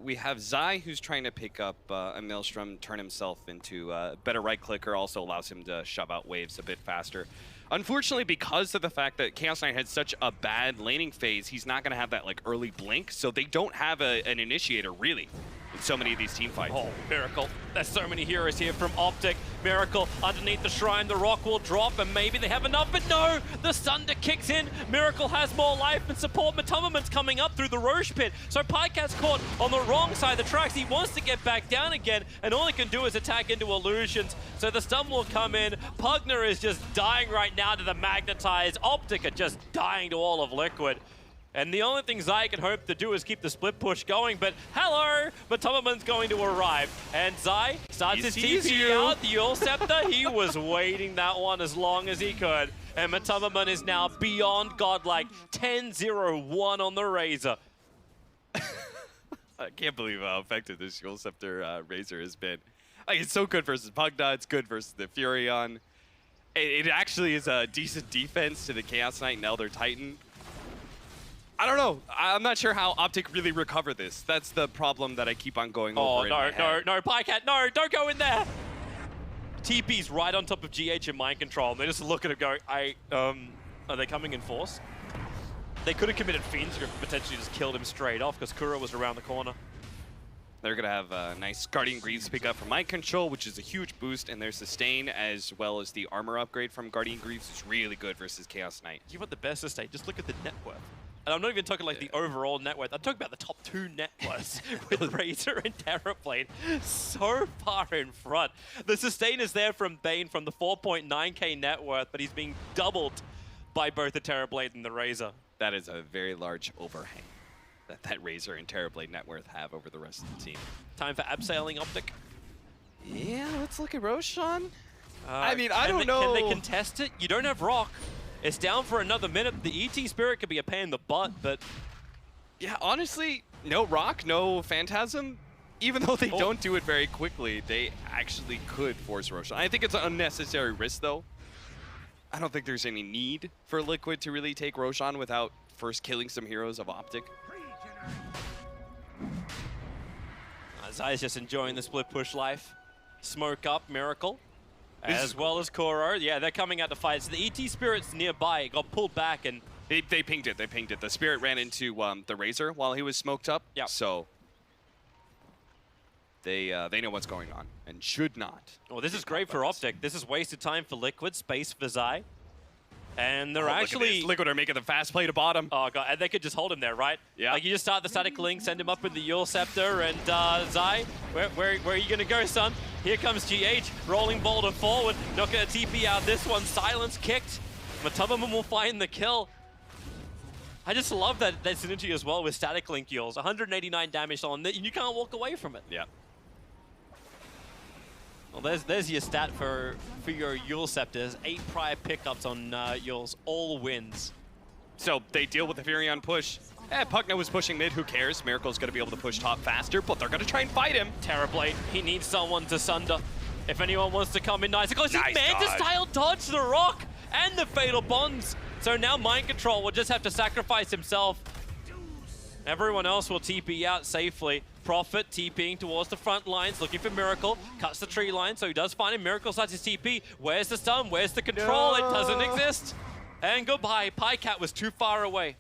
We have Zai, who's trying to pick up a Maelstrom, turn himself into a better right clicker, also allows him to shove out waves a bit faster. Unfortunately, because of the fact that Chaos Knight had such a bad laning phase, he's not going to have that like early blink, so they don't have an initiator really in so many of these team fights. Oh, Miracle. There's so many heroes here from OpTic. Miracle underneath the shrine, the rock will drop, and maybe they have enough, but no! The Sunder kicks in, Miracle has more life and support. Matumbaman's coming up through the Roche pit, so Pycat's caught on the wrong side of the tracks. He wants to get back down again, and all he can do is attack into illusions, so the stun will come in. Pugna is just dying right now to the Magnetize. OpTic are just dying to all of Liquid. And the only thing Zai can hope to do is keep the split push going, but hello! Matumbaman's going to arrive. And Zai starts his TP out, the Yule Scepter. He was waiting that one as long as he could. And Matumbaman is now beyond godlike, 10-0-1 on the Razor. I can't believe how effective this Yule Scepter Razor has been. Like, it's so good versus Pugna, it's good versus the Furion. It actually is a decent defense to the Chaos Knight and Elder Titan. I don't know. I'm not sure how OpTic really recover this. That's the problem that I keep on going over in my head. No, Pycat, no, don't go in there! TP's right on top of GH in mind control, and they just look at it going, are they coming in force? They could have committed Fiends, or potentially just killed him straight off, because Kuro was around the corner. They're going to have a nice Guardian Greaves pick up from mind control, which is a huge boost, and their sustain, as well as the armor upgrade from Guardian Greaves, is really good versus Chaos Knight. You want the best sustain, just look at the net worth. And I'm not even talking like the overall net worth. I'm talking about the top 2 net worths with Razor and Terrorblade so far in front. The sustain is there from Bane from the 4.9k net worth, but he's being doubled by both the Terrorblade and the Razor. That is a very large overhang that Razor and Terrorblade net worth have over the rest of the team. Time for abseiling OpTic. Yeah, let's look at Roshan. I mean, I don't know. Can they contest it? You don't have Rock. It's down for another minute. The ET Spirit could be a pain in the butt, but... Yeah, honestly, no Rock, no Phantasm. Even though they don't do it very quickly, they actually could force Roshan. I think it's an unnecessary risk, though. I don't think there's any need for Liquid to really take Roshan without first killing some heroes of OpTic. Zai's just enjoying the split push life. Smoke up, Miracle. As well as Kuro. Yeah, they're coming out to fight. So the ET Spirit's nearby. It got pulled back and... They pinged it. They pinged it. The Spirit ran into the Razor while he was smoked up. Yeah. So they know what's going on and should not. Well, this is great for OpTic. This is wasted time for Liquid. Space for Zai. And they're actually... Liquid are making the fast play to bottom. Oh, God. And they could just hold him there, right? Yeah. Like, you just start the static link, send him up with the Yule Scepter, and Zai, where are you going to go, son? Here comes GH, rolling boulder forward. Not going to TP out this one. Silence kicked. Matumbaman will find the kill. I just love that synergy as well with static link Yules. 189 damage on it, and you can't walk away from it. Yeah. Well, there's your stat for your Yule Scepters. 8 prior pickups on Yules, all wins. So they deal with the Furion push. Pugna was pushing mid, who cares? Miracle's going to be able to push top faster, but they're going to try and fight him. Terrorblade, he needs someone to sunder. If anyone wants to come in nice, because nice he Manta-style dodged the rock and the Fatal Bonds. So now Mind Control will just have to sacrifice himself. Everyone else will TP out safely. Prophet TPing towards the front lines, looking for Miracle. Cuts the tree line, so he does find him. Miracle starts his TP. Where's the stun? Where's the control? No. It doesn't exist. And goodbye. Pycat was too far away.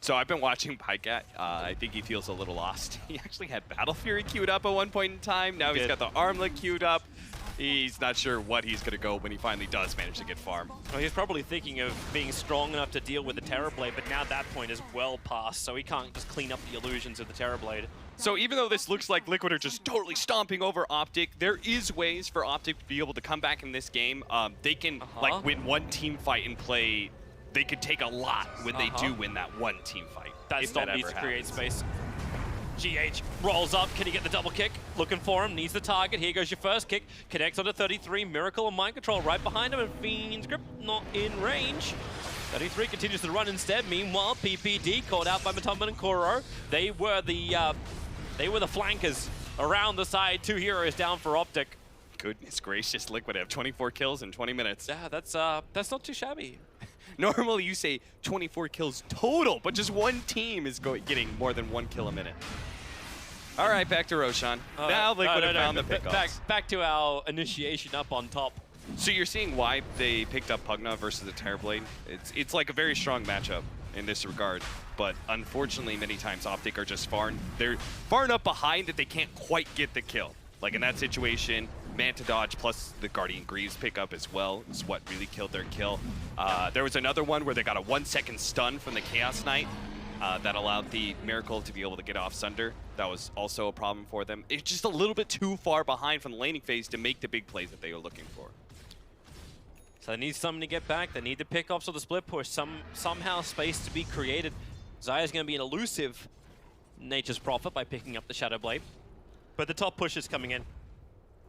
So I've been watching PyCat. I think he feels a little lost. He actually had Battle Fury queued up at one point in time. Now he's got the Armlet queued up. He's not sure what he's going to go when he finally does manage to get farm. Well, he's probably thinking of being strong enough to deal with the Terrorblade, but now that point is well past, so he can't just clean up the illusions of the Terrorblade. So even though this looks like Liquid are just totally stomping over OpTic, there is ways for OpTic to be able to come back in this game. They can like win one team fight and play. They could take a lot when they do win that one team fight. That Stomp needs to create space. GH rolls up. Can he get the double kick? Looking for him. Needs the target. Here goes your first kick. Connects onto 33. Miracle and Mind Control right behind him. And Fiend's Grip not in range. 33 continues to run instead. Meanwhile, PPD caught out by Matumban and Kuro. They were the flankers around the side. 2 heroes down for OpTic. Goodness gracious, Liquid have 24 kills in 20 minutes. Yeah, that's not too shabby. Normally you say 24 kills total, but just one team is getting more than 1 kill a minute. All right, back to Roshan. Now Liquid have found the pickoffs. Back to our initiation up on top. So you're seeing why they picked up Pugna versus the Terrorblade. It's like a very strong matchup in this regard, but unfortunately many times OpTic are just they're far enough behind that they can't quite get the kill. Like in that situation, Manta Dodge plus the Guardian Greaves pickup as well is what really killed their kill. There was another one where they got a 1-second stun from the Chaos Knight that allowed the Miracle to be able to get off Sunder. That was also a problem for them. It's just a little bit too far behind from the laning phase to make the big plays that they were looking for. So they need something to get back. They need the pickoffs or the split push. Somehow space to be created. Zaya's going to be an elusive Nature's Prophet by picking up the Shadow Blade. But the top push is coming in.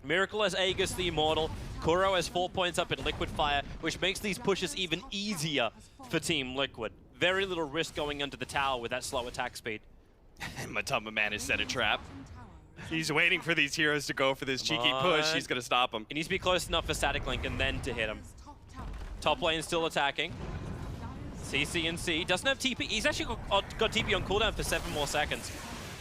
Miracle has Aegis the Immortal. Kuro has 4 points up in Liquid Fire, which makes these pushes even easier for Team Liquid. Very little risk going into the tower with that slow attack speed. Matumba Man has set a trap. He's waiting for these heroes to go for this cheeky push. He's going to stop him. He needs to be close enough for Static Link and then to hit him. Top lane still attacking. CC doesn't have TP. He's actually got TP on cooldown for 7 more seconds.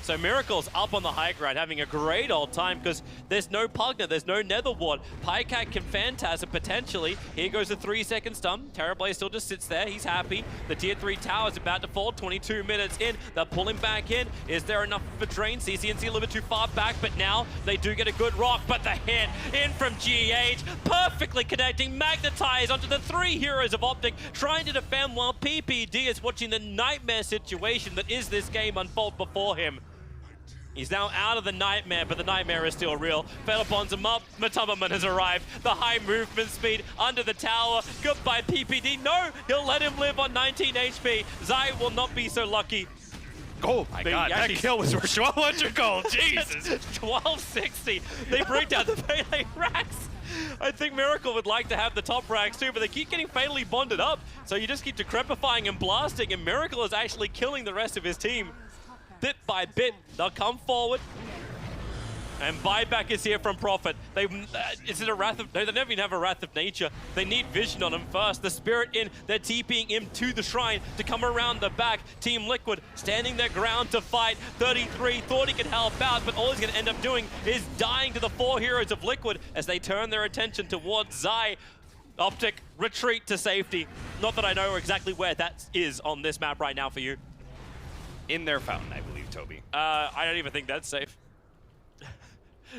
So Miracle's up on the high ground, having a great old time because there's no Pugna, there's no Nether Ward. PyCat can Phantasm potentially. Here goes the 3-second stun. Terrorblade still just sits there. He's happy. The tier 3 tower is about to fall. 22 minutes in. They're pulling back in. Is there enough of a drain? CCNC a little bit too far back, but now they do get a good rock. But the hit in from GH, perfectly connecting. Magnetize onto the 3 heroes of OpTic, trying to defend while PPD is watching the nightmare situation that is this game unfold before him. He's now out of the nightmare, but the nightmare is still real. Fatal bonds him up. Matumbaman has arrived. The high movement speed under the tower. Goodbye, PPD. No, he'll let him live on 19 HP. Zai will not be so lucky. Oh my god, that kill was worth 1,200 gold. Jesus. 1260. They bring down the Pele racks. I think Miracle would like to have the top racks too, but they keep getting fatally bonded up. So you just keep decrepifying and blasting, and Miracle is actually killing the rest of his team. Bit by bit, they'll come forward. And buyback is here from Prophet. Is it a Wrath of... No, they never even have a Wrath of Nature. They need vision on him first. The Spirit in, they're TPing him to the shrine to come around the back. Team Liquid standing their ground to fight. 33 thought he could help out, but all he's going to end up doing is dying to the 4 heroes of Liquid as they turn their attention towards Zai. OpTic, retreat to safety. Not that I know exactly where that is on this map right now for you. In their fountain, I believe, Toby. I don't even think that's safe.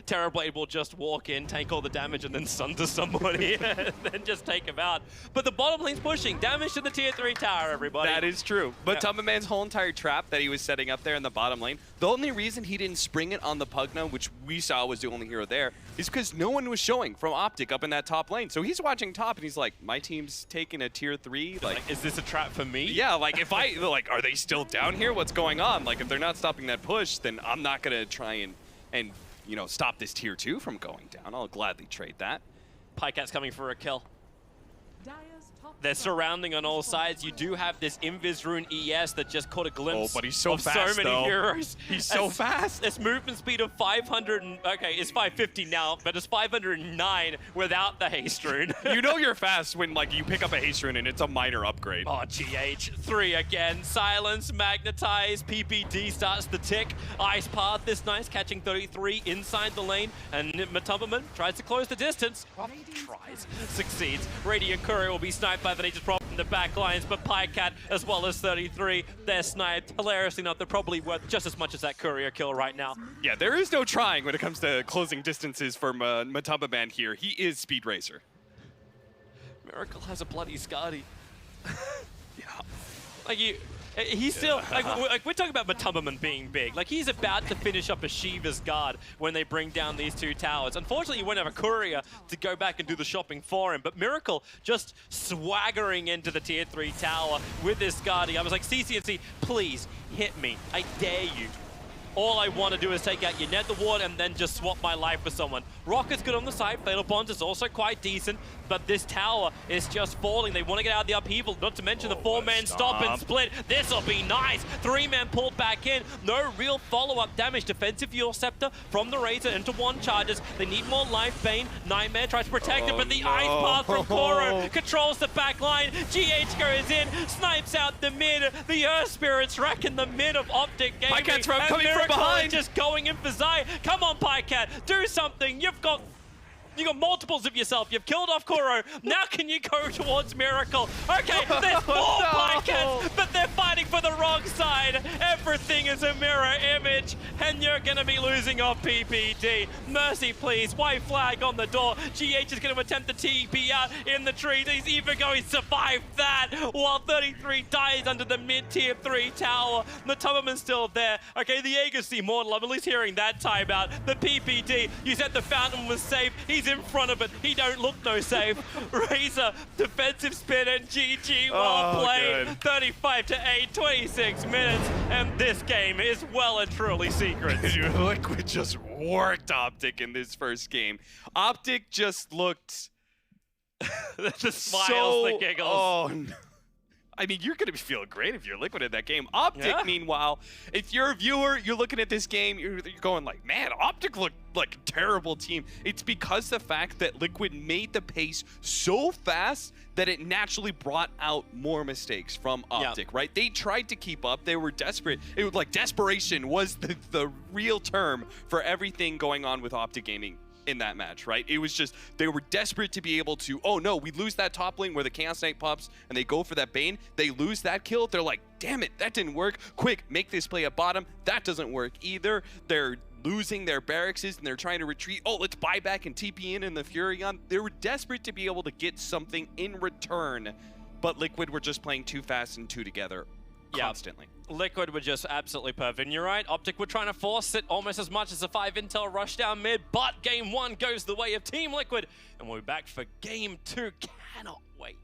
Terrorblade will just walk in, tank all the damage, and then sunder somebody, and then just take him out. But the bottom lane's pushing. Damage to the tier 3 tower, everybody. That is true. But Tumbaman's whole entire trap that he was setting up there in the bottom lane, the only reason he didn't spring it on the Pugna, which we saw was the only hero there, is because no one was showing from OpTic up in that top lane. So he's watching top, and he's like, my team's taking a tier 3. Like, is this a trap for me? Yeah, like, if are they still down here? What's going on? Like, if they're not stopping that push, then I'm not going to try and you know, stop this tier 2 from going down. I'll gladly trade that. PyCat's coming for a kill. They're surrounding on all sides. You do have this Invis Rune ES that just caught a glimpse but he's so of fast, so many heroes. He's so fast. It's movement speed of 500. Okay, it's 550 now, but it's 509 without the haste rune. You know you're fast when like you pick up a haste rune and it's a minor upgrade. Oh, GH. 3 again. Silence, magnetize. PPD starts the tick. Ice Path is nice, catching 33 inside the lane. And Matumbaman tries to close the distance. Well, tries. Succeeds. Radiant Courier will be sniped by the Nature's Prophet in the back lines, but Pycat as well as 33, they're sniped. Hilariously enough, they're probably worth just as much as that courier kill right now. Yeah, there is no trying when it comes to closing distances for Matamba Man here. He is Speed Racer. Miracle has a bloody Skadi. Yeah. Like he's still, like we're talking about Matumberman being big. Like he's about to finish up a Shiva's guard when they bring down these two towers. Unfortunately, you won't have a courier to go back and do the shopping for him, but Miracle just swaggering into the tier 3 tower with this Skadi. I was like, CCNC, please hit me. I dare you. All I want to do is take out your Nether Ward and then just swap my life for someone. Rocket's good on the side. Fatal Bonds is also quite decent, but this tower is just falling. They want to get out of the upheaval, not to mention the 4-man stop and split. This'll be nice. 3-man pulled back in. No real follow-up damage. Defensive Fuel Scepter from the Razor into 1 charges. They need more life. Bane, Nightmare tries to protect it, but the Ice Path from Koro controls the back line. GH goes in, snipes out the mid. The Earth Spirits wreck in the mid of OpTic Gaming. Pycat's coming from behind. Just going in for Zai. Come on, Pycat, do something. You've got multiples of yourself. You've killed off Koro. Now can you go towards Miracle? Okay, there's 4 Pycats, but they're fighting for the wrong side. Everything is a mirror image, and you're going to be losing off PPD. Mercy, please. White flag on the door. GH is going to attempt to TP out in the trees. He's even going to survive that, while 33 dies under the mid-tier 3 tower. The Tubberman's still there. Okay, the Jaeger's the immortal. I'm at least hearing that timeout. The PPD, you said the fountain was safe. He's in front of it. He don't look no safe. Razor, defensive spin, and GG well played. 35-8, 26 minutes, and this game is well and truly secret. Liquid just worked OpTic in this first game. OpTic just looked The smiles, the giggles. Oh, no. I mean, you're going to feel great if you're Liquid in that game. OpTic, meanwhile, if you're a viewer, you're looking at this game, you're going like, man, OpTic looked like a terrible team. It's because the fact that Liquid made the pace so fast that it naturally brought out more mistakes from OpTic, right? They tried to keep up. They were desperate. It was like desperation was the real term for everything going on with OpTic Gaming in that match, right? It was just, they were desperate to be able to, oh no, we lose that top lane where the Chaos Knight pops and they go for that Bane. They lose that kill. They're like, damn it, that didn't work. Quick, make this play at bottom. That doesn't work either. They're losing their barracks and they're trying to retreat. Oh, let's buy back and TP in the Furion. They were desperate to be able to get something in return, but Liquid were just playing too fast and two together constantly. Liquid were just absolutely perfect. And you're right, OpTic were trying to force it almost as much as a 5 intel rush down mid, but game 1 goes the way of Team Liquid, and we'll be back for game 2. Cannot wait.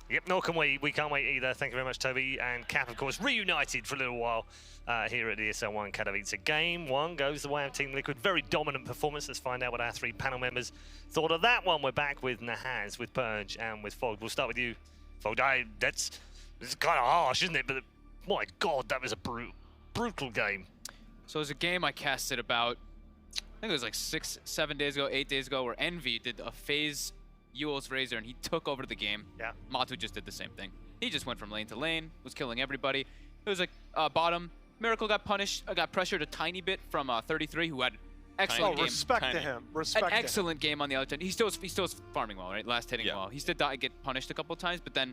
Yep, nor can we. We can't wait either. Thank you very much, Toby. And Cap, of course, reunited for a little while here at the ESL One Katowice. Game 1 goes the way of Team Liquid. Very dominant performance. Let's find out what our 3 panel members thought of that one. We're back with Nahaz, with Purge, and with Fog. We'll start with you, Fog. It's kind of harsh, isn't it? But my God, that was a brutal game. So it was a game I casted about, I think it was like 6, 7 days ago, 8 days ago, where Envy did a phase Ewell's Razor and he took over the game. Yeah. Matu just did the same thing. He just went from lane to lane, was killing everybody. It was like bottom. Miracle got punished, got pressured a tiny bit from 33, who had excellent game. Respect to him. Respect An to him. excellent game on the other end. He still was farming well, right? Last hitting well. He still did get punished a couple of times, but then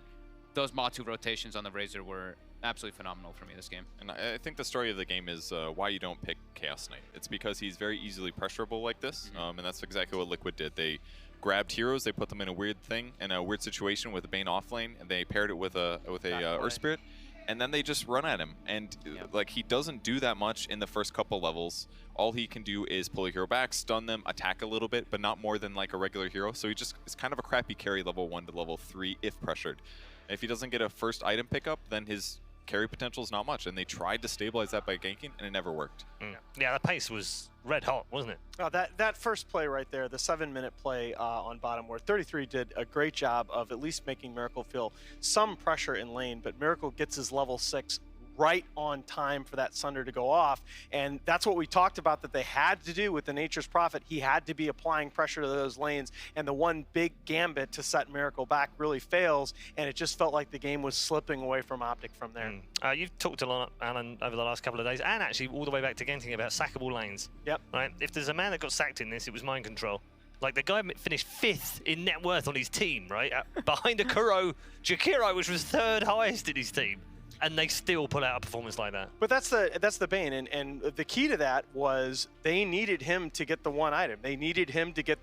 those Matu rotations on the Razor were absolutely phenomenal for me this game. And I think the story of the game is why you don't pick Chaos Knight. It's because he's very easily pressurable like this, and that's exactly what Liquid did. They grabbed heroes, they put them in a weird thing, in a weird situation with a Bane off lane, and they paired it with a Earth Spirit, and then they just run at him. And like, he doesn't do that much in the first couple levels. All he can do is pull a hero back, stun them, attack a little bit, but not more than like a regular hero. So he just is kind of a crappy carry level 1 to level 3 if pressured. If he doesn't get a first item pickup, then his carry potential is not much. And they tried to stabilize that by ganking, and it never worked. Yeah, the pace was red hot, wasn't it? Oh, that first play right there, the 7-minute play on bottom, where 33 did a great job of at least making Miracle feel some pressure in lane, but Miracle gets his level 6 right on time for that Sunder to go off. And that's what we talked about that they had to do with the Nature's Prophet. He had to be applying pressure to those lanes, and the one big gambit to set Miracle back really fails, and it just felt like the game was slipping away from OpTic from there. You've talked a lot, Alan, over the last couple of days, and actually all the way back to Genting about sackable lanes. Yep. Right? If there's a man that got sacked in this, it was Mind Control. Like, the guy finished 5th in net worth on his team, right? Behind a Kuro Jakiro, which was 3rd highest in his team. And they still put out a performance like that. But that's the bane, and the key to that was they needed him to get the one item. They needed him to get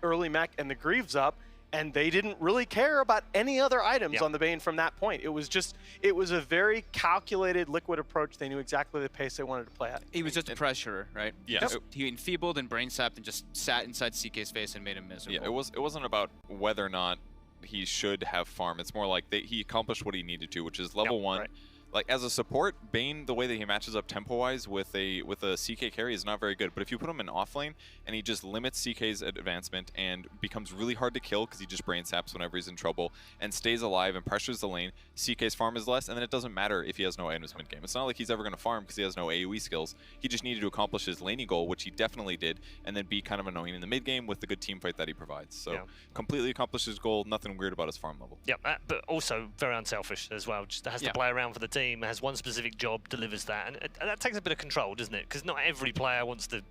early mech and the Greaves up, and they didn't really care about any other items on the Bane from that point. It was a very calculated Liquid approach. They knew exactly the pace they wanted to play at. He was just a pressurer, right? Yeah. He enfeebled and brain sapped and just sat inside CK's face and made him miserable. Yeah, it wasn't about whether or not he should have farm. It's more like he accomplished what he needed to, which is level 1. Right. Like, as a support, Bane, the way that he matches up tempo-wise with a CK carry is not very good. But if you put him in offlane and he just limits CK's advancement and becomes really hard to kill because he just brain saps whenever he's in trouble and stays alive and pressures the lane, CK's farm is less, and then it doesn't matter if he has no items mid-game. It's not like he's ever going to farm because he has no AoE skills. He just needed to accomplish his laning goal, which he definitely did, and then be kind of annoying in the mid-game with the good team fight that he provides. So completely accomplished his goal, nothing weird about his farm level. Yeah, but also very unselfish as well. Just has to play around for the team, has one specific job, delivers that, and that takes a bit of control, doesn't it? Because not every player wants to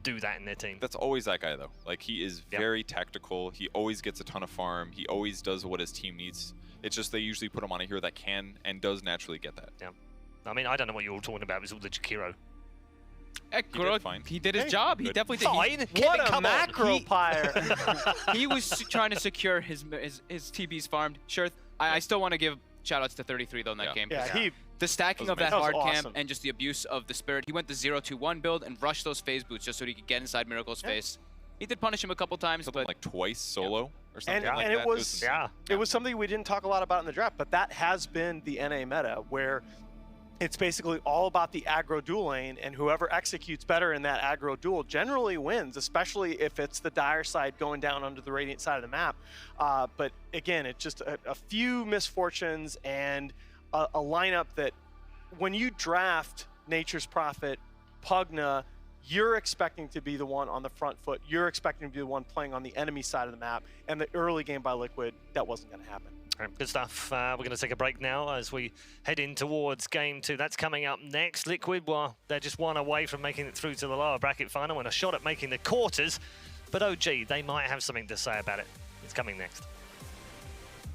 do that in their team. That's always that guy, though. Like, he is very tactical. He always gets a ton of farm. He always does what his team needs. It's just they usually put him on a hero that can and does naturally get that. Yeah. I mean, I don't know what you're all talking about. It was all the Jakiro. He did his job. He definitely did. Fine. What a macro pyre. He was trying to secure his TBs farmed. Sure, I still want to give shoutouts to 33 though in that game. Yeah, the stacking of that was hard awesome. camp and just the abuse of the spirit. He went the 0-2-1 build and rushed those phase boots just so he could get inside Miracle's face. He did punish him a couple times, but like twice solo or something and, like and that. It was something we didn't talk a lot about in the draft, but that has been the NA meta where it's basically all about the aggro duel lane, and whoever executes better in that aggro duel generally wins, especially if it's the dire side going down under the Radiant side of the map. But again, it's just a few misfortunes and a lineup that when you draft Nature's Prophet, Pugna, you're expecting to be the one on the front foot. You're expecting to be the one playing on the enemy side of the map. And the early game by Liquid, that wasn't going to happen. All right, good stuff. We're going to take a break now as we head in towards Game 2. That's coming up next. Liquid, well, they're just one away from making it through to the lower bracket final and a shot at making the quarters. But OG, they might have something to say about it. It's coming next.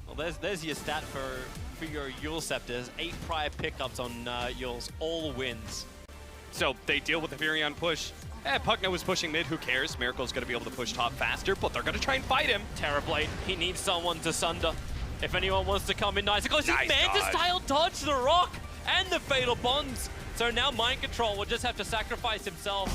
Well, there's your stat for your Yule Scepters. 8 prior pickups on Yule's, all wins. So they deal with the Furion push. Pugna was pushing mid, who cares? Miracle's going to be able to push top faster, but they're going to try and fight him. Terrorblade, he needs someone to sunder. If anyone wants to come in nice, because he Manta-style dodge the rock and the Fatal Bonds. So now Mind Control will just have to sacrifice himself.